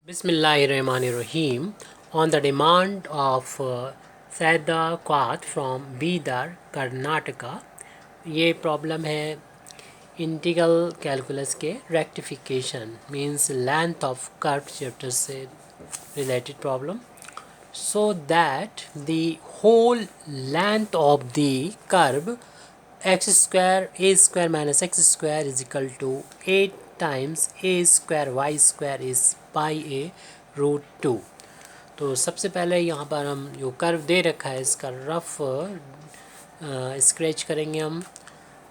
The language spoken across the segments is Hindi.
Bismillahirrahmanirrahim. On the demand of Saida Quat from Bidar, Karnataka, ये प्रॉब्लम है इंटीग्रल कैलकुलस के rectification means length of curve chapter से related problem. So that the whole length of the curve x square a square minus x square is equal to 8 times a square y square is pi a root 2. तो सबसे पहले यहाँ पर हम जो कर्व दे रखा है इसका रफ स्क्रैच करेंगे हम.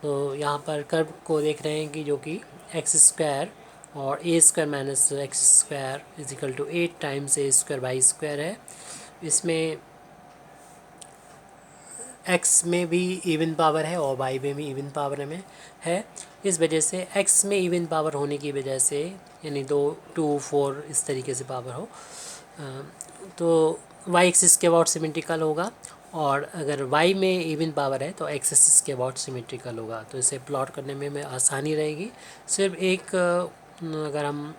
तो यहाँ पर कर्व को देख रहे हैं कि जो कि एक्स स्क्वायर और a square minus x square is equal to 8 times a square y square है. इसमें x में भी इवन पावर है और y में भी इवन पावर में है. इस वजह से x में इवन पावर होने की वजह से यानी 2, 2, 4 इस तरीके से पावर हो तो y एक्सिस के अबाउट सिमेट्रिकल होगा, और अगर y में इवन पावर है तो x एक्सिस के अबाउट सिमेट्रिकल होगा. तो इसे प्लॉट करने में आसानी रहेगी. सिर्फ एक अगर हम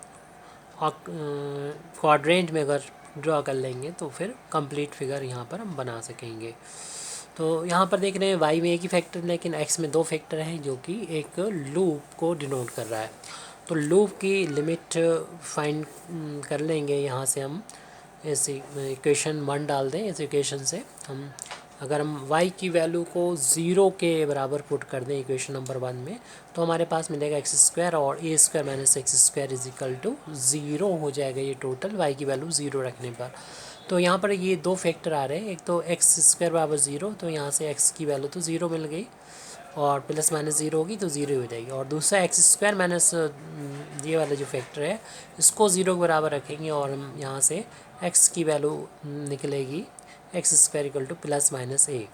क्वाड्रेंट में अगर ड्रा कर लेंगे तो फिर कंप्लीट फिगर यहाँ पर हम बना सकेंगे. तो यहाँ पर देख रहे हैं y में एक ही फैक्टर लेकिन x में 2 फैक्टर हैं जो कि एक लूप को डिनोट कर रहा है. तो लूप की लिमिट फाइंड कर लेंगे. यहाँ से हम इस इक्वेशन 1 डाल दें. इस इक्वेशन से हम अगर हम y की वैल्यू को 0 के बराबर पुट कर दें इक्वेशन नंबर 1 में तो हमारे पास मिलेगा एक्स स्क्वायर और a square minus x square is equal to 0 हो जाएगा ये टोटल y की वैल्यू 0 रखने पर. तो यहाँ पर ये 2 फैक्टर आ रहे हैं. एक तो एक्स स्क्वायर बराबर 0, तो यहाँ से x की वैल्यू तो 0 मिल गई और प्लस माइनस 0 होगी तो 0 हो जाएगी. और दूसरा एक्स स्क्वायर माइनस ये वाला जो फैक्टर है इसको 0 के बराबर रखेंगे और हम यहाँ से x की वैल्यू निकलेगी x square equal to plus minus a.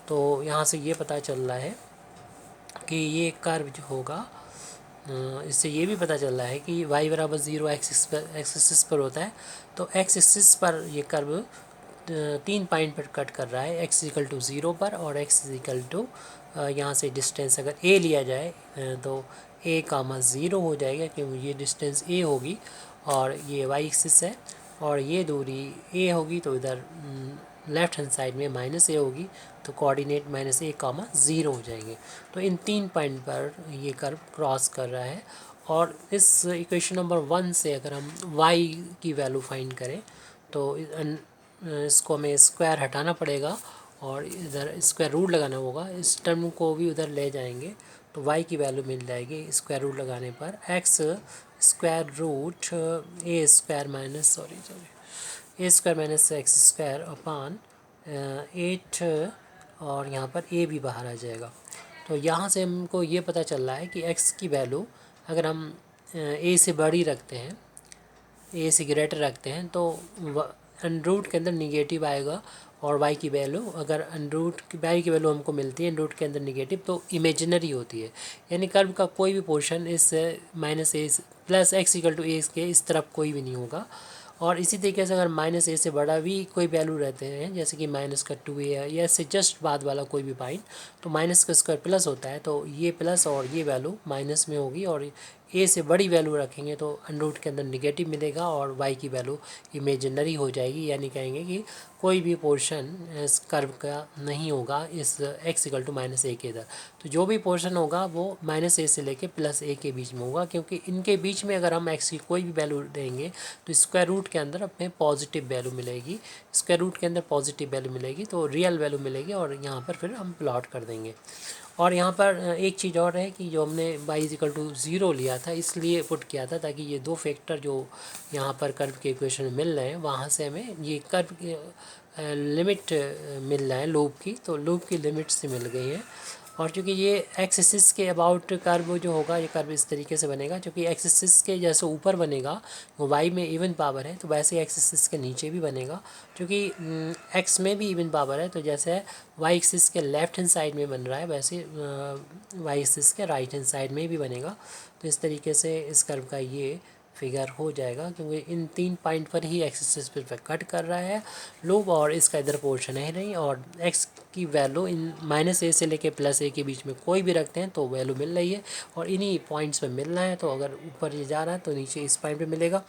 तो यहाँ से ये पता चल रहा है कि ये कर्व जो होगा इससे ये भी पता चल रहा है कि y बराबर 0 एक्स एक्सिस पर होता है. तो एक्स एक्सिस पर ये कर्व 3 पॉइंट पर कट कर रहा है. x इक्वल टू 0 पर और x इक्वल टू यहाँ से डिस्टेंस अगर a लिया जाए तो a कामा 0 हो जाएगा क्योंकि ये डिस्टेंस a होगी और ये y एक्सिस है और ये दूरी a होगी. तो इधर लेफ्ट हैंड साइड में माइनस ए होगी तो कोऑर्डिनेट माइनस ए कामा 0 हो जाएंगे. तो इन 3 पॉइंट पर ये कर्व क्रॉस कर रहा है. और इस इक्वेशन नंबर 1 से अगर हम y की वैल्यू फाइंड करें तो इसको हमें स्क्वायर हटाना पड़ेगा और इधर स्क्वायर रूट लगाना होगा. इस टर्म को भी उधर ले जाएंगे तो y की वैल्यू मिल जाएगी स्क्वायर रूट लगाने पर x square root a square minus a square minus x square upon 8 और यहाँ पर a भी बाहर आ जाएगा. तो यहाँ से हमको ये पता चल रहा है कि x की वैल्यू अगर हम a से बड़ी रखते हैं, a से ग्रेटर रखते हैं तो अंडरूट के अंदर निगेटिव आएगा और y की वैल्यू अगर अंडरूट की y की वैल्यू हमको मिलती है अंडरूट के अंदर निगेटिव तो इमेजिनरी होती है. यानी कर्व का कोई भी पोर्शन इस minus a plus x equal to a के इस तरफ कोई भी नहीं होगा. और इसी तरीके से अगर माइनस ए से बड़ा भी कोई वैल्यू रहते हैं जैसे कि माइनस का 2a है या इससे जस्ट बाद वाला कोई भी पॉइंट तो माइनस का स्क्वायर प्लस होता है तो ये प्लस और ये वैल्यू माइनस में होगी. और ए से बड़ी वैल्यू रखेंगे तो अंडरूट के अंदर निगेटिव मिलेगा और y की वैल्यू इमेजिनरी हो जाएगी. यानी कहेंगे कि कोई भी पोर्शन इस कर्व का नहीं होगा इस x इक्वल टू माइनस ए के इधर. तो जो भी पोर्शन होगा वो माइनस ए से लेके प्लस ए के बीच में होगा क्योंकि इनके बीच में अगर हम x की कोई भी वैल्यू देंगे तो स्क्वायर रूट के अंदर अपने पॉजिटिव वैल्यू मिलेगी. स्क्वायर रूट के अंदर पॉजिटिव वैल्यू मिलेगी तो रियल वैल्यू मिलेगी और यहाँ पर फिर हम प्लॉट कर देंगे. और यहाँ पर एक चीज़ और है कि जो हमने y इक्वल टू 0 लिया था इसलिए पुट किया था ताकि ये 2 फैक्टर जो यहाँ पर कर्व के इक्वेशन में मिल रहे हैं वहाँ से हमें ये कर्व लिमिट मिल रहा है लूप की. तो लूप की लिमिट से मिल गई है. और चूँकि ये एक्स एक्सिस के अबाउट कर्व जो होगा ये कर्व इस तरीके से बनेगा क्योंकि एक्स एक्सिस के जैसे ऊपर बनेगा वो y में इवन पावर है तो वैसे ही एक्स एक्सिस के नीचे भी बनेगा. क्योंकि x में भी इवन पावर है तो जैसे y एक्सिस के लेफ्ट हैंड साइड में बन रहा है वैसे y एक्सिस के राइट हैंड साइड में भी बनेगा. तो इस तरीके से इस कर्व का ये फिगर हो जाएगा क्योंकि इन 3 पॉइंट पर ही एक्सिस पर कट कर रहा है लूप और इसका इधर पोर्शन है नहीं. और x की वैल्यू इन माइनस ए से लेके प्लस ए के बीच में कोई भी रखते हैं तो वैल्यू मिल रही है और इन्हीं पॉइंट्स पे मिल रहा है. तो अगर ऊपर ये जा रहा है तो नीचे इस पॉइंट पे मिलेगा.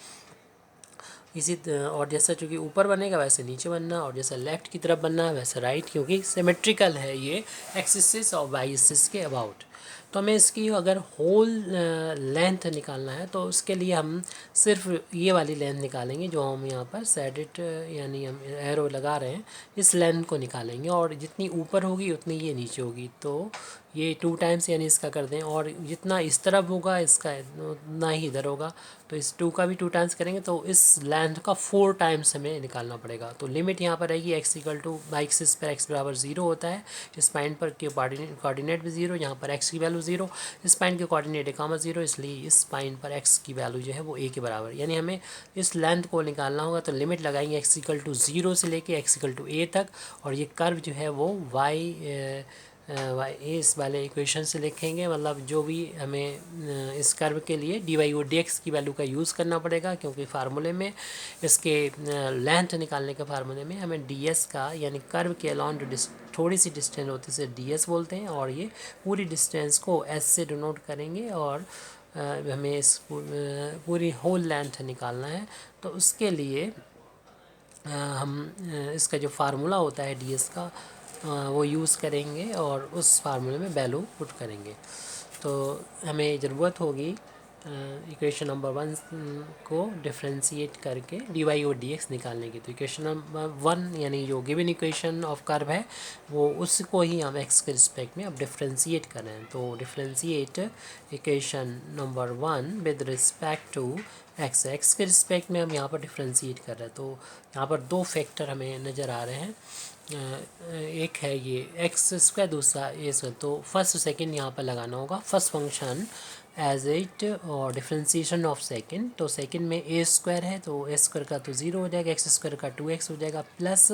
और जैसा चूँकि ऊपर बनेगा वैसे नीचे बनना, और जैसा लेफ़्ट की तरफ बनना है वैसे राइट, क्योंकि सिमेट्रिकल है ये एक्सिस और वाई एक्सिस के अबाउट। तो हमें इसकी अगर होल लेंथ निकालना है तो उसके लिए हम सिर्फ ये वाली लेंथ निकालेंगे जो हम यहाँ पर सेट इट यानी हम एरो लगा रहे हैं, इस लेंथ को निकालेंगे, और जितनी ऊपर होगी उतनी ये नीचे होगी। तो ये 2 टाइम्स यानी इसका कर दें, और जितना इस तरफ होगा इसका उतना ही इधर होगा, तो इस 2 का भी 2 टाइम्स करेंगे तो इस लेंथ का 4 टाइम्स हमें निकालना पड़ेगा। तो लिमिट यहाँ पर रहेगी x equal two by axis पर x बराबर 0 होता है, इस पॉइंट पर के कोऑर्डिनेट भी 0, यहाँ पर x की वैल्यू 0, इस पॉइंट के कोऑर्डिनेट है कामा 0, इसलिए इस पॉइंट पर x की वैल्यू जो है वो a के बराबर, यानी हमें इस लेंथ को निकालना होगा। तो लिमिट लगाएंगे x इक्वल टू 0 से लेके x इक्वल टू a तक, और ये कर्व जो है वो y इस वाले इक्वेशन से लिखेंगे, मतलब जो भी हमें इस कर्व के लिए d y o d x की वैल्यू का यूज़ करना पड़ेगा, क्योंकि फार्मूले में इसके लेंथ निकालने के फार्मूले में हमें डी एस का यानी कर्व के अलॉन्ग जो थोड़ी सी डिस्टेंस होती है डी एस बोलते हैं, और ये पूरी डिस्टेंस को एस से डिनोट करेंगे, और हमें इस पूरी होल लेंथ निकालना है। तो उसके लिए हम इसका जो फार्मूला होता है डी एस का वो यूज़ करेंगे, और उस फार्मूले में वैल्यू पुट करेंगे। तो हमें ज़रूरत होगी इक्वेशन नंबर 1 को डिफ्रेंशिएट करके डी वाई और डी एक्स निकालने की। तो इक्वेशन नंबर 1 यानी जो गिवन इक्वेशन ऑफ कर्व है वो उसको ही हम एक्स के रिस्पेक्ट में अब डिफ्रेंशिएट कर रहे हैं। तो differentiate equation number 1 with respect to x के रिस्पेक्ट में हम यहाँ पर डिफ्रेंशिएट कर रहे हैं। तो यहाँ पर 2 फैक्टर हमें नज़र आ रहे हैं, एक है ये एक्स स्क्वायर, दूसरा ए स्क्वायर। तो फर्स्ट सेकंड यहाँ पर लगाना होगा, फर्स्ट फंक्शन एज इट और डिफ्रेंशिएशन ऑफ सेकंड। तो सेकंड में ए स्क्वायर है तो ए स्क्वायर का तो 0 हो जाएगा, एक्स स्क्वायर का 2x हो जाएगा, प्लस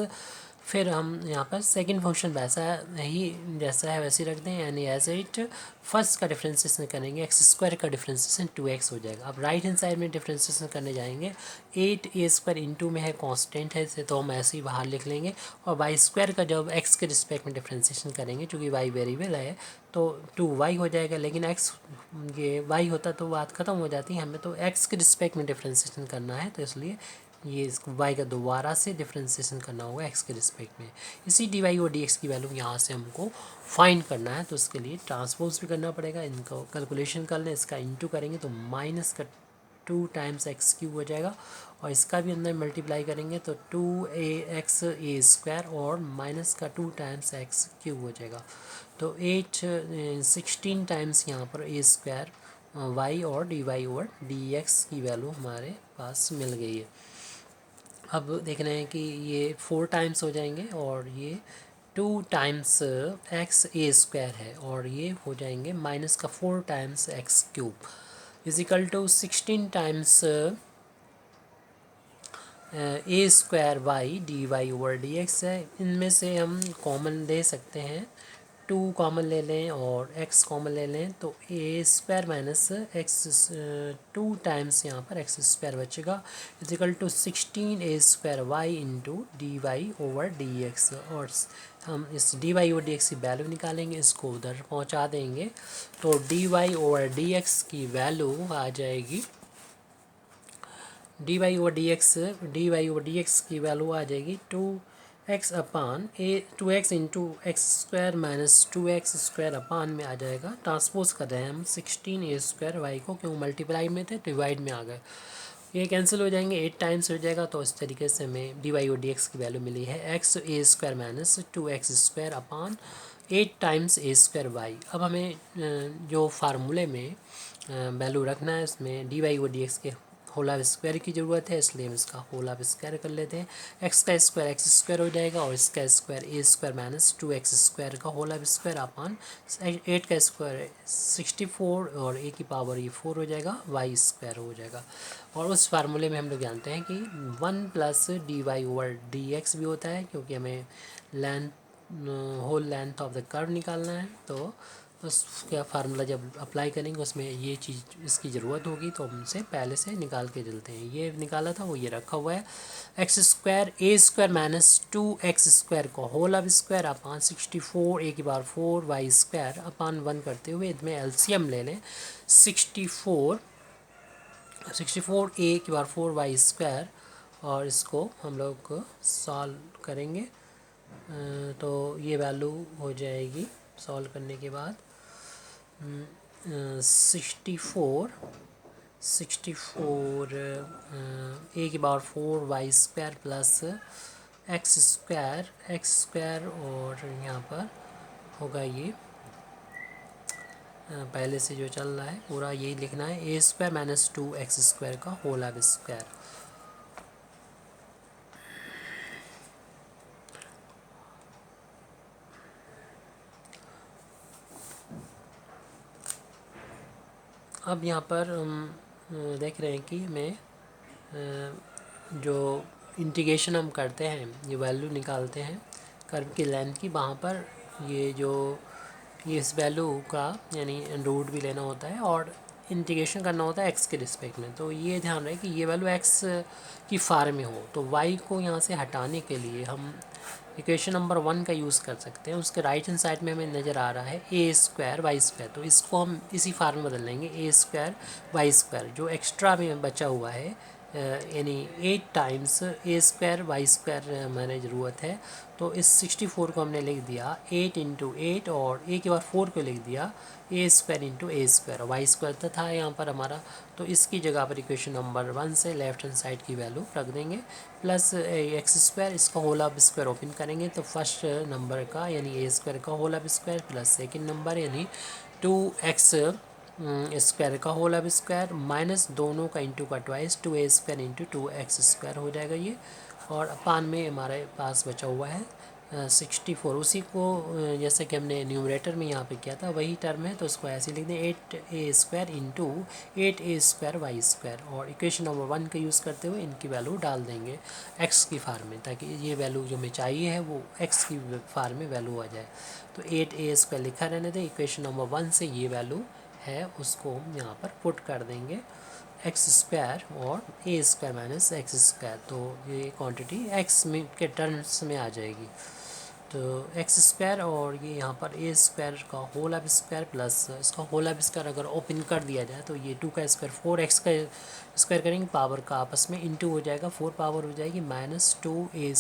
फिर हम यहाँ पर सेकंड फंक्शन वैसा ही जैसा है वैसे ही रख दें, यानी एज इट फर्स्ट का डिफ्रेंशिएशन करेंगे, एक्स स्क्वायर का डिफ्रेंशिएशन 2x हो जाएगा। अब राइट हैंड साइड में डिफ्रेंशिएशन करने जाएंगे, 8a स्क्वायर इंटू में है कांस्टेंट है इसे तो हम ऐसे ही बाहर लिख लेंगे, और वाई स्क्वायर का जब एक्स के रिस्पेक्ट में डिफ्रेंशिएशन करेंगे, चूँकि वाई वेरिएबल है तो 2y हो जाएगा, लेकिन x ये y होता तो बात ख़त्म हो जाती, हमें तो x के रिस्पेक्ट में डिफ्रेंशिएशन करना है, तो इसलिए ये y का दोबारा से डिफ्रेंशिएशन करना होगा x के रिस्पेक्ट में। इसी डी वाई और डी एक्स की वैल्यू यहाँ से हमको फाइंड करना है, तो उसके लिए ट्रांसपोज भी करना पड़ेगा। इनको कैलकुलेशन कर लें, इसका इंटू करेंगे तो माइनस का 2 टाइम्स एक्स क्यूब हो जाएगा, और इसका भी अंदर मल्टीप्लाई करेंगे तो 2ax a स्क्वायर और माइनस का 2 टाइम्स एक्स क्यूब हो जाएगा। तो 16 टाइम्स यहाँ पर a स्क्वायर y और d y over d x की वैल्यू हमारे पास मिल गई है। अब देख रहे हैं कि ये 4 टाइम्स हो जाएंगे, और ये 2 टाइम्स एक्स ए स्क्वायर है, और ये हो जाएंगे माइनस का 4 times x cube equal to 16 times a square y d y over d x है। इनमें से हम कॉमन ले सकते हैं, 2 कॉमन ले लें और x कॉमन ले लें, तो a square minus x 2 times यहाँ पर एक्स स्क्वायर बचेगा equal to 16 a square y into d y over d x. और हम इस d y over d x की वैल्यू निकालेंगे, इसको उधर पहुँचा देंगे, तो d y over d x की वैल्यू आ जाएगी, d y over d x की वैल्यू आ जाएगी 2x upon 2x into x square minus 2x square अपान में आ जाएगा। ट्रांसपोज कर रहे हैं हम 16 ए स्क्वायर वाई को, क्यों मल्टीप्लाई में थे डिवाइड में आ गए, ये कैंसिल हो जाएंगे, 8 टाइम्स हो जाएगा। तो इस तरीके से हमें डी वाई और डी एक्स की वैल्यू मिली है x a square minus 2x square upon 8 times a square y. अब हमें जो फार्मूले में वैल्यू रखना है इसमें डी वाई और डी एक्स के होल ऑफ स्क्वायर की ज़रूरत है, इसलिए हम इसका होल ऑफ स्क्वायर कर लेते हैं। एक्स का स्क्वायर एक्स स्क्वायर हो जाएगा, और इसका square a square minus 2x square का होल ऑफ स्क्वायर अपान 8 का स्क्वायर 64, और ए की पावर ये 4 हो जाएगा, वाई स्क्वायर हो जाएगा। और उस फार्मूले में हम लोग जानते हैं कि 1 plus d y over d x भी होता है, क्योंकि हमें length whole length of the curve निकालना है। तो उसका फार्मूला जब अप्लाई करेंगे उसमें ये चीज़ इसकी ज़रूरत होगी, तो हम इसे पहले से निकाल के चलते हैं। ये निकाला था वो ये रखा हुआ है, x square a square minus 2x square को whole of square upon 64 a की बार 4 वाई स्क्वायर अपान 1 करते हुए इसमें एलसीएम ले लें, 64 ए की बार 4 वाई स्क्वायर और इसको हम लोग सॉल्व करेंगे। तो ये वैल्यू हो जाएगी सॉल्व करने के बाद 64 ए की power 4 y square plus x square और यहाँ पर होगा ये पहले से जो चल रहा है पूरा यही लिखना है, ए स्क्वायर माइनस 2 एक्स स्क्वायर का होल अब स्क्वायर। अब यहाँ पर हम देख रहे हैं कि हमें जो इंटीग्रेशन हम करते हैं, ये वैल्यू निकालते हैं कर्व की लेंथ की, वहाँ पर ये जो ये इस वैल्यू का यानी रूट भी लेना होता है और इंटीग्रेशन करना होता है एक्स के रिस्पेक्ट में। तो ये ध्यान रहे कि ये वैल्यू एक्स की फार में हो, तो वाई को यहाँ से हटाने के लिए हम इक्वेशन नंबर 1 का यूज़ कर सकते हैं। उसके राइट हैंड साइड में हमें नज़र आ रहा है ए स्क्वायर वाई स्क्वायर, तो इसको हम इसी फार्म में बदल लेंगे, ए स्क्वायर वाई स्क्वायर। जो एक्स्ट्रा में बचा हुआ है यानी 8 times a square y square हमारे ज़रूरत है, तो इस 64 को हमने लिख दिया 8 इंटू 8 और ए के बाद 4 को लिख दिया ए स्क्वायर इंटू ए स्क्वायर, वाई स्क्वायर तो था यहाँ पर हमारा, तो इसकी जगह पर इक्वेशन नंबर 1 से लेफ्ट हैंड साइड की वैल्यू रख देंगे प्लस एक्स स्क्वायर, इसका होल अब स्क्वायर ओपन करेंगे तो फर्स्ट नंबर का यानी ए स्क्वायर का होल अब स्क्वायर प्लस सेकेंड नंबर यानी 2x स्क्वायर का होल अब स्क्वायर माइनस दोनों का इंटू का twice 2a square into 2x square हो जाएगा ये, और अपान में हमारे पास बचा हुआ है 64। उसी को जैसे कि हमने न्यूमरेटर में यहाँ पे किया था वही टर्म है, तो उसको ऐसे लिख दें 8a square into 8a square y square, और इक्वेशन नंबर 1 का यूज़ करते हुए इनकी वैल्यू डाल देंगे एक्स की फार्म में, ताकि ये वैल्यू जो हमें चाहिए है वो एक्स की फार्म में वैल्यू आ जाए। तो 8a स्क्वायर लिखा रहने दें, इक्वेशन नंबर 1 से ये वैल्यू है उसको हम यहाँ पर पुट कर देंगे एक्स स्क्वायर और a square minus x square, तो ये क्वांटिटी एक्स में के टर्म्स में आ जाएगी। तो एक्स स्क्वायर और ये यहाँ पर ए स्क्वायर का होल अब स्क्वायर प्लस इसका होल अब स्क्वायर अगर ओपन कर दिया जाए तो ये 2 का स्क्वायर 4x का स्क्वायर करेंगे, पावर का आपस में इंटू हो जाएगा, 4 पावर हो जाएगी माइनस 2 ए,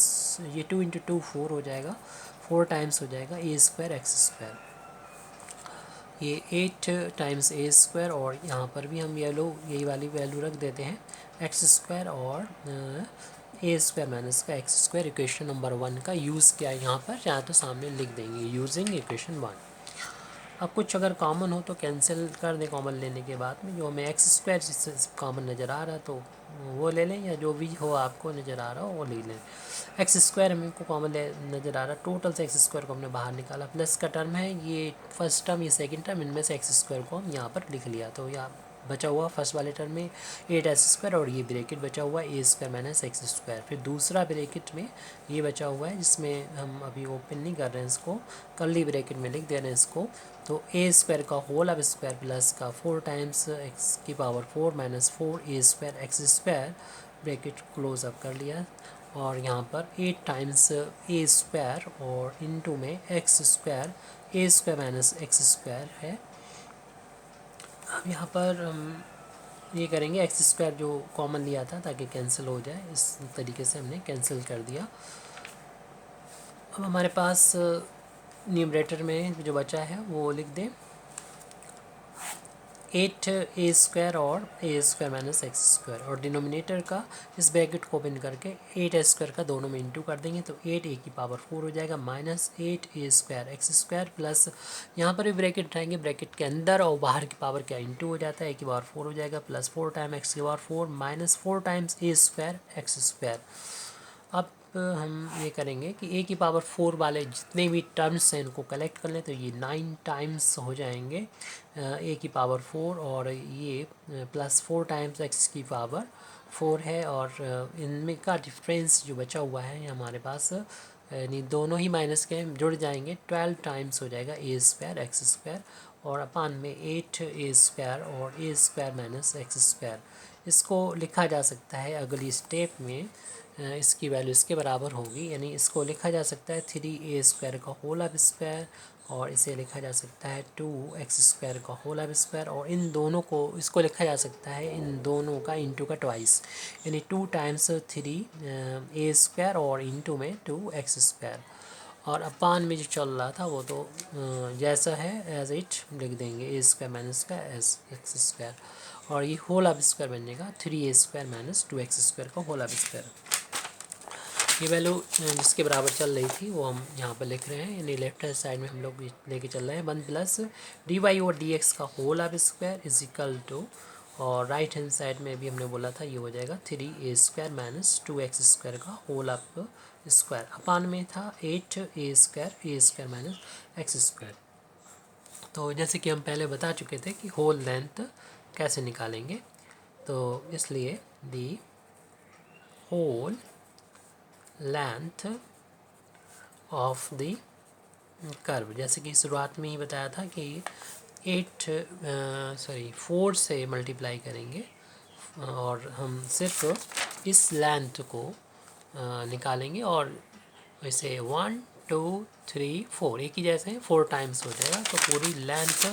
ये 2 इंटू 2 4 हो जाएगा, 4 टाइम्स हो जाएगा ए स्क्वायर एक्स स्क्वायर, ये 8 टाइम्स ए स्क्वायर, और यहाँ पर भी हम यही वाली वैल्यू रख देते हैं एक्स स्क्वायर और ए स्क्वायर माइनस का एक्स स्क्वायर। इक्वेशन नंबर 1 का यूज़ किया है यहाँ पर, चाहे तो सामने लिख देंगे यूजिंग इक्वेशन 1। अब कुछ अगर कॉमन हो तो कैंसिल कर दें कॉमन लेने के बाद में, जो हमें एक्स स्क्वायर कॉमन नज़र आ रहा है तो वो ले लें, या जो भी हो आपको नज़र आ रहा हो वो ले लें। एक्स स्क्वायर हमें को कॉमन नज़र आ रहा है, टोटल से एक्स स्क्वायर को हमने बाहर निकाला, प्लस का टर्म है ये फर्स्ट टर्म ये सेकंड टर्म, इनमें से एक्स स्क्वायर को हम यहाँ पर लिख लिया, तो यहाँ बचा हुआ फर्स्ट वाले टर्म में 8 स्क्वायर और ये ब्रैकेट बचा हुआ है ए स्क्वायर माइनस एक्स स्क्वायर, फिर दूसरा ब्रैकेट में ये बचा हुआ है जिसमें हम अभी ओपन नहीं कर रहे हैं इसको, कर्ली ब्रैकेट में लिख दे रहे हैं इसको, तो ए स्क्वायर का होल अब स्क्वायर प्लस का 4 टाइम्स एक्स की power 4 minus 4 a square x square, bracket close up कर लिया, और यहाँ पर 8 टाइम्स ए स्क्वायर और इनटू में x square a square minus x square है। अब यहाँ पर हम ये करेंगे एक्स स्क्वायर जो कॉमन लिया था ताकि कैंसिल हो जाए, इस तरीके से हमने कैंसिल कर दिया। अब हमारे पास न्यूमरेटर में जो बचा है वो लिख दें 8 ए स्क्वायर और a square minus x square, और डिनोमिनेटर का इस ब्रैकेट को ओपन करके 8 ए स्क्वायर का दोनों में इंटू कर देंगे, तो 8 ए की पावर 4 हो जाएगा माइनस 8 ए स्क्वायर एक्स स्क्वायर प्लस यहाँ पर भी ब्रैकेट उठाएंगे, ब्रैकेट के अंदर और बाहर की पावर क्या इंटू हो जाता है, ए की पावर 4 हो जाएगा प्लस 4 टाइम एक्स की power 4 minus 4 times a square x square. अब हम ये करेंगे कि ए की पावर 4 वाले जितने भी टर्म्स हैं इनको कलेक्ट कर लें, तो ये 9 टाइम्स हो जाएंगे ए की पावर 4, और ये प्लस 4 टाइम्स एक्स की पावर 4 है, और इनमें का डिफरेंस जो बचा हुआ है हमारे पास यानी दोनों ही माइनस के जुड़ जाएंगे, 12 टाइम्स हो जाएगा ए स्क्वायर एक्स स्क्वायर, और अपान में 8 ए स्क्वायर और a square minus x square. इसको लिखा जा सकता है अगली स्टेप में इसकी वैल्यू इसके बराबर होगी, यानी इसको लिखा जा सकता है 3 ए स्क्वायर का होल अब स्क्वायर और इसे लिखा जा सकता है 2x² का होल अब स्क्वायर, और इन दोनों को इसको लिखा जा सकता है इन दोनों का इंटू का ट्वाइस, यानी 2 टाइम्स 3a² और इंटू में 2x²। और अपान में जो चल रहा था वो तो जैसा है एज इट लिख देंगे, a² माइनस का एस x², और ये होल अब स्क्वायर बन जाएगा 3a² माइनस 2x² का होल अब स्क्वायर। ये वैल्यू जिसके बराबर चल रही थी वो हम यहाँ पर लिख रहे हैं, यानी लेफ्ट हैंड साइड में हम लोग लेके चल रहे हैं 1 प्लस dy और dx का होल अब स्क्वायर इज इक्वल टू, और राइट हैंड साइड में भी हमने बोला था ये हो जाएगा 3a² माइनस 2x² का होल अप स्क्वायर, अपान में था 8a² माइनस x²। तो जैसे कि हम पहले बता चुके थे कि होल लेंथ कैसे निकालेंगे, तो इसलिए the whole length of the curve, जैसे कि शुरुआत में ही बताया था कि 4 से मल्टीप्लाई करेंगे और हम सिर्फ इस लेंथ को निकालेंगे, और वैसे 1 2 3 4 एक ही जैसे 4 टाइम्स हो जाएगा, तो पूरी लेंथ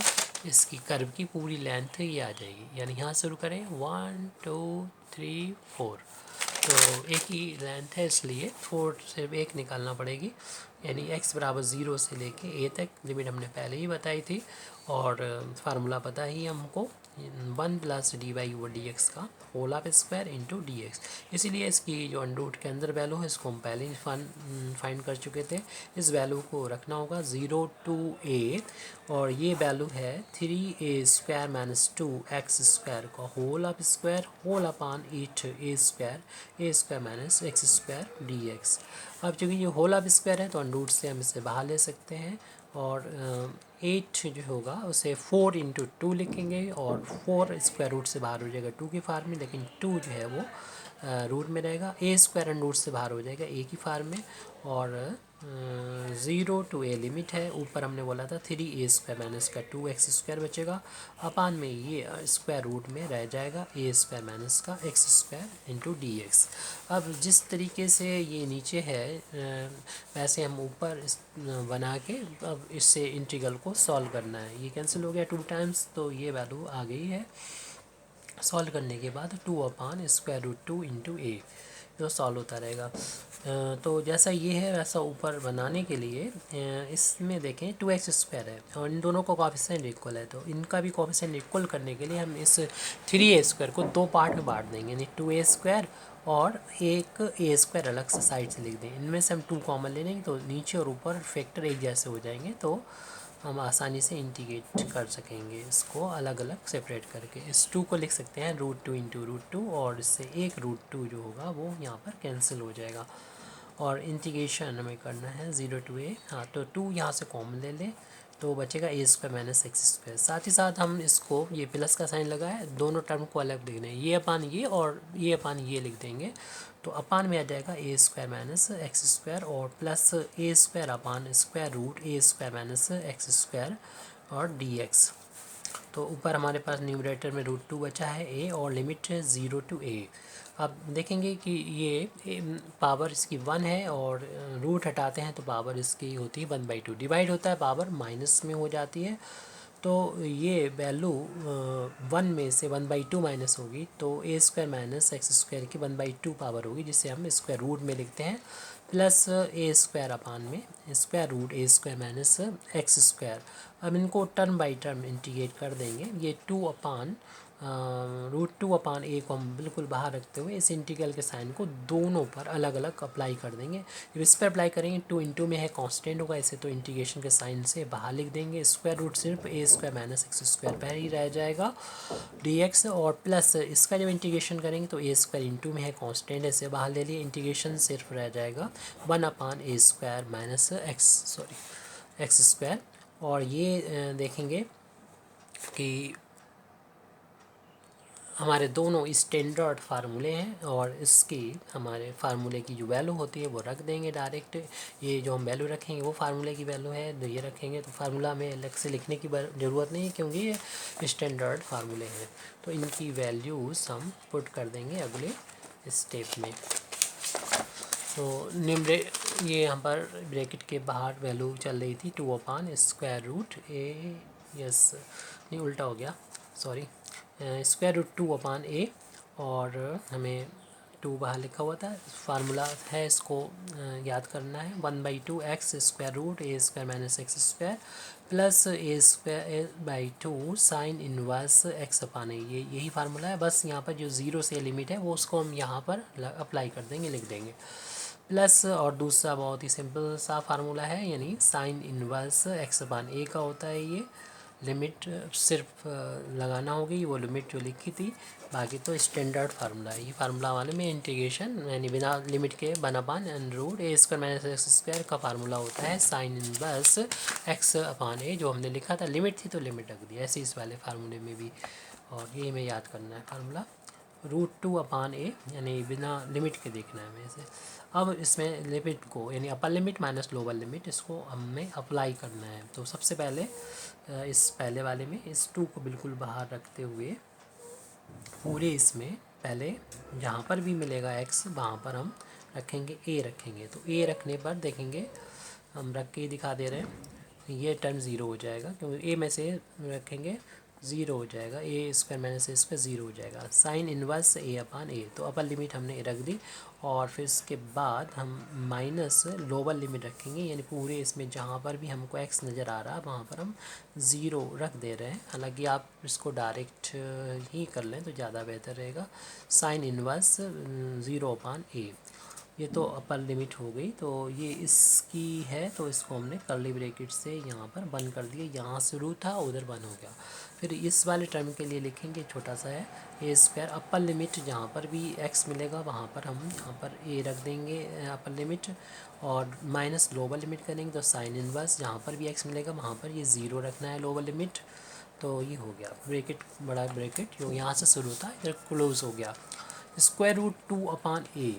इसकी कर्व की पूरी लेंथ ये आ जाएगी। यानी यहाँ शुरू करें 1 2 3 4, तो एक ही लेंथ है इसलिए 4 सिर्फ एक निकालना पड़ेगी, यानी x बराबर 0 से लेके a तक लिमिट हमने पहले ही बताई थी, और फार्मूला पता ही हमको 1 प्लस dy/dx का whole of square into dx। इसीलिए इसकी जो अंडर के अंदर वैल्यू है इसको हम पहले ही फाइंड कर चुके थे। इस वैल्यू को रखना होगा 0 to a, और ये वैल्यू है 3a² माइनस 2x² का whole of square whole upon 8a² minus x² dx। अब चूँकि ये होल ऑफ स्क्वायर है तो अंडर से हम इसे बाहर ले सकते हैं, और 8 जो होगा उसे 4 इंटू 2 लिखेंगे, और 4 स्क्वायर रूट से बाहर हो जाएगा 2 की फार्म में, लेकिन 2 जो है वो रूट में रहेगा, a² अंडर रूट से बाहर हो जाएगा a की फार्म में, और 0 to a लिमिट है, ऊपर हमने बोला था 3a² माइनस का 2x² बचेगा, अपान में ये स्क्वायर रूट में रह जाएगा a² माइनस का x² इंटू dx। अब जिस तरीके से ये नीचे है वैसे हम ऊपर बना के अब इससे इंटीग्रल को सॉल्व करना है। ये कैंसिल हो गया 2 टाइम्स, तो ये वैल्यू आ गई है। सॉल्व करने के बाद 2/√2 इंटू ए जो सॉल्व होता रहेगा। तो जैसा ये है वैसा ऊपर बनाने के लिए इसमें देखें 2x² है और इन दोनों का कोएफिशिएंट इक्वल है, तो इनका भी कोएफिशिएंट इक्वल करने के लिए हम इस 3a² को 2 पार्ट में बांट देंगे, यानी 2a² और एक a² अलग से साइड से लिख दें। इनमें से हम 2 कॉमन ले लेंगे तो नीचे और ऊपर फैक्टर एक जैसे हो जाएंगे, तो हम आसानी से इंटीग्रेट कर सकेंगे इसको अलग अलग सेपरेट करके। इस 2 को लिख सकते हैं √2 इंटू √2, और इससे एक √2 जो होगा वो यहाँ पर कैंसिल हो जाएगा, और इंटीग्रेशन हमें करना है 0 to a। हाँ, तो 2 यहाँ से कॉमन ले लें तो बचेगा a² माइनस x²। साथ ही साथ हम इसको ये प्लस का साइन लगा है, दोनों टर्म को अलग लिख दें, ये अपान ये और ये अपान ये लिख देंगे, तो अपान में आ जाएगा a² माइनस x² और plus a² upon square root a² minus x² और dx। तो ऊपर हमारे पास न्यूमरेटर में √2 बचा है a, और लिमिट है 0 to a। अब देखेंगे कि ये पावर इसकी 1 है, और रूट हटाते हैं तो पावर इसकी होती है 1/2, डिवाइड होता है पावर माइनस में हो जाती है, तो ये वैल्यू 1 में से 1/2 माइनस होगी, तो a² माइनस x² की 1/2 पावर होगी, जिसे हम स्क्वायर रूट में लिखते हैं, प्लस a² अपान में square root a² minus x²। अब इनको टर्म बाई टर्म इंटीग्रेट कर देंगे, ये 2/√2 अपान a को हम बिल्कुल बाहर रखते हुए इस इंटीग्रल के साइन को दोनों पर अलग अलग अप्लाई कर देंगे। जब इस पर अप्लाई करेंगे 2 इंटू में है कांस्टेंट होगा, इसे तो इंटीग्रेशन के साइन से बाहर लिख देंगे, स्क्वायर रूट सिर्फ a² माइनस x² पर ही रह जाएगा dx, और प्लस इसका जब इंटीग्रेशन करेंगे तो a² इंटू में है कांस्टेंट, इसे बाहर ले लिए, इंटीग्रेशन सिर्फ रह जाएगा 1/a² माइनस x²। और ये देखेंगे कि हमारे दोनों स्टैंडर्ड फार्मूले हैं, और इसकी हमारे फार्मूले की जो वैल्यू होती है वो रख देंगे डायरेक्ट। ये जो हम वैल्यू रखेंगे वो फार्मूले की वैल्यू है, तो ये रखेंगे, तो फार्मूला में अलग से लिखने की ज़रूरत नहीं है क्योंकि ये स्टैंडर्ड फार्मूले हैं। तो इनकी वैल्यूज़ हम पुट कर देंगे अगले स्टेप में। तो ये यहाँ पर ब्रैकेट के बाहर वैल्यू चल रही थी 2/√a, यस नहीं उल्टा हो गया, सॉरी, √2/a, और हमें 2 बाहर लिखा हुआ था। फार्मूला है, इसको याद करना है। 1/2x² √a² - x² + a²/2 sine inverse x/a, ये यही फार्मूला है। बस यहाँ पर जो ज़ीरो से लिमिट है वो उसको हम यहाँ पर अप्लाई कर देंगे, लिख देंगे प्लस। और दूसरा बहुत ही सिंपल सा फार्मूला है, यानी साइन इनवर्स x/a का होता है। ये लिमिट सिर्फ लगाना होगी, वो लिमिट जो लिखी थी, बाकी तो स्टैंडर्ड फार्मूला है। ये फार्मूला वाले में इंटीग्रेशन यानी बिना लिमिट के 1/√a² - x² का फार्मूला होता है साइन इनवर्स x/a। जो हमने लिखा था लिमिट थी तो लिमिट रख दी, ऐसे इस वाले फार्मूले में भी। और ये हमें याद करना है फार्मूला, √2/a, यानी बिना लिमिट के देखना है हमें इसे। अब इसमें लिमिट को यानी upper limit minus lower limit, इसको हमें अप्लाई करना है। तो सबसे पहले इस पहले वाले में इस 2 को बिल्कुल बाहर रखते हुए पूरे इसमें पहले जहाँ पर भी मिलेगा x वहाँ पर हम रखेंगे a, रखेंगे। तो a रखने पर देखेंगे, हम रख के दिखा दे रहे हैं, ये टर्म ज़ीरो हो जाएगा, क्योंकि a में से रखेंगे ज़ीरो हो जाएगा, a² - a² ज़ीरो हो जाएगा। साइन इनवर्स a/a, तो अपर लिमिट हमने रख दी, और फिर इसके बाद हम माइनस लोअर लिमिट रखेंगे, यानी पूरे इसमें जहाँ पर भी हमको x नज़र आ रहा है वहाँ पर हम ज़ीरो रख दे रहे हैं। हालांकि आप इसको डायरेक्ट ही कर लें तो ज़्यादा बेहतर रहेगा। साइन इनवर्स 0/a, ये तो अपर लिमिट हो गई। तो ये इसकी है, तो इसको हमने कर्ली ब्रैकेट से यहाँ पर बंद कर दिया, यहाँ शुरू था उधर बंद हो गया। फिर इस वाले टर्म के लिए लिखेंगे, छोटा सा है, a²। अपर लिमिट जहाँ पर भी x मिलेगा वहाँ पर हम यहाँ पर a रख देंगे अपर लिमिट, और माइनस लोअर लिमिट करेंगे तो साइन इनवर्स जहाँ पर भी x मिलेगा वहाँ पर ये ज़ीरो रखना है लोअर लिमिट। तो ये हो गया ब्रैकेट, बड़ा ब्रैकेट जो यहाँ से शुरू था इधर क्लोज हो गया। √2/a,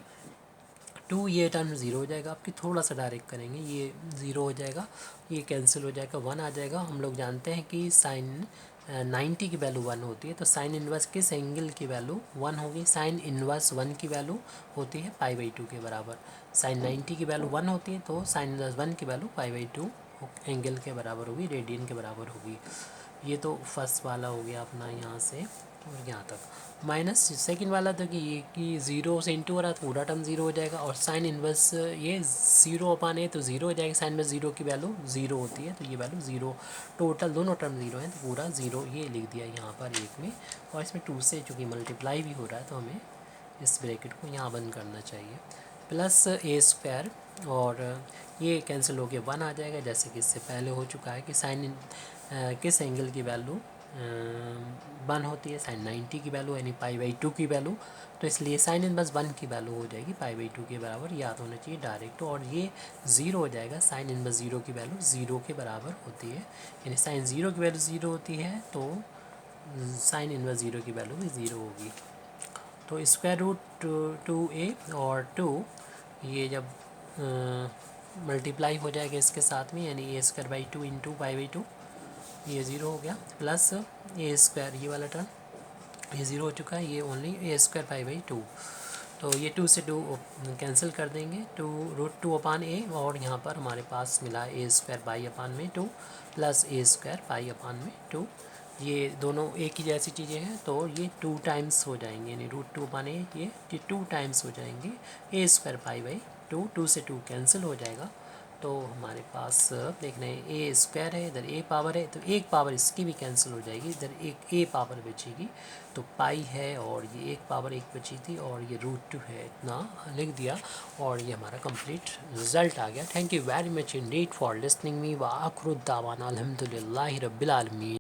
2 ये टर्म ज़ीरो हो जाएगा आपकी, थोड़ा सा डायरेक्ट करेंगे, ये ज़ीरो हो जाएगा, ये कैंसिल हो जाएगा, 1 आ जाएगा। हम लोग जानते हैं कि साइन 90 की वैल्यू 1 होती है, तो साइन इनवर्स किस एंगल की वैल्यू 1 होगी। साइन इनवर्स 1 की वैल्यू होती है π/2 के बराबर। साइन 90 की वैल्यू 1 होती है, तो साइन इनवर्स 1 की वैल्यू π/2 एंगल के बराबर होगी, रेडियन के बराबर होगी। ये तो फर्स्ट वाला हो गया अपना यहाँ से और यहाँ तक। माइनस सेकंड वाला था कि ज़ीरो से इंटू हो रहा तो पूरा टर्म ज़ीरो हो जाएगा, और साइन इनवर्स ये 0/a तो ज़ीरो हो जाएगा। साइन में ज़ीरो की वैल्यू ज़ीरो होती है, तो ये वैल्यू ज़ीरो, टोटल दोनों टर्म ज़ीरो हैं, तो पूरा ज़ीरो ये लिख दिया यहाँ पर एक में। और इसमें 2 से चूँकि मल्टीप्लाई भी हो रहा है तो हमें इस ब्रैकेट को यहाँ बंद करना चाहिए। प्लस a², और ये कैंसिल हो के 1 आ जाएगा, जैसे कि इससे पहले हो चुका है कि साइन किस एंगल की वैल्यू 1 होती है, साइन 90 की वैल्यू यानी π/2 की वैल्यू, तो इसलिए साइन इनवर्स 1 की वैल्यू हो जाएगी π/2 के बराबर, याद होना चाहिए डायरेक्ट। और ये ज़ीरो हो जाएगा, साइन इनवर्स 0 की वैल्यू 0 के बराबर होती है, यानी साइन 0 की वैल्यू 0 होती है तो साइन इनवर्स 0 की वैल्यू भी 0 होगी। तो √2a और 2 ये जब मल्टीप्लाई हो जाएगा इसके साथ में, यानी a²/2 इंटू π/2, ये ज़ीरो हो गया, प्लस a², ये वाला टर्म ये ज़ीरो हो चुका है, ये ओनली a² π/2। तो ये 2 से 2 कैंसिल कर देंगे, 2√2/a, और यहाँ पर हमारे पास मिला a² π/2 प्लस a² π/2। ये दोनों एक ही जैसी चीज़ें हैं, तो ये 2 टाइम्स हो जाएंगे, यानी √2/a ये 2 टाइम्स हो जाएंगे। a² π/2, 2 से 2 कैंसिल हो जाएगा, तो हमारे पास देख रहे हैं a² है, इधर a पावर है, तो एक पावर इसकी भी कैंसिल हो जाएगी, इधर एक a पावर बचेगी, तो पाई है, और ये एक पावर एक बची थी, और ये √2 है, इतना लिख दिया, और ये हमारा कंप्लीट रिजल्ट आ गया। Thank you very much Indeed for listening me, व आखिर दावाना अल्हम्दुलिल्लाहि रब्बिल आलमीन।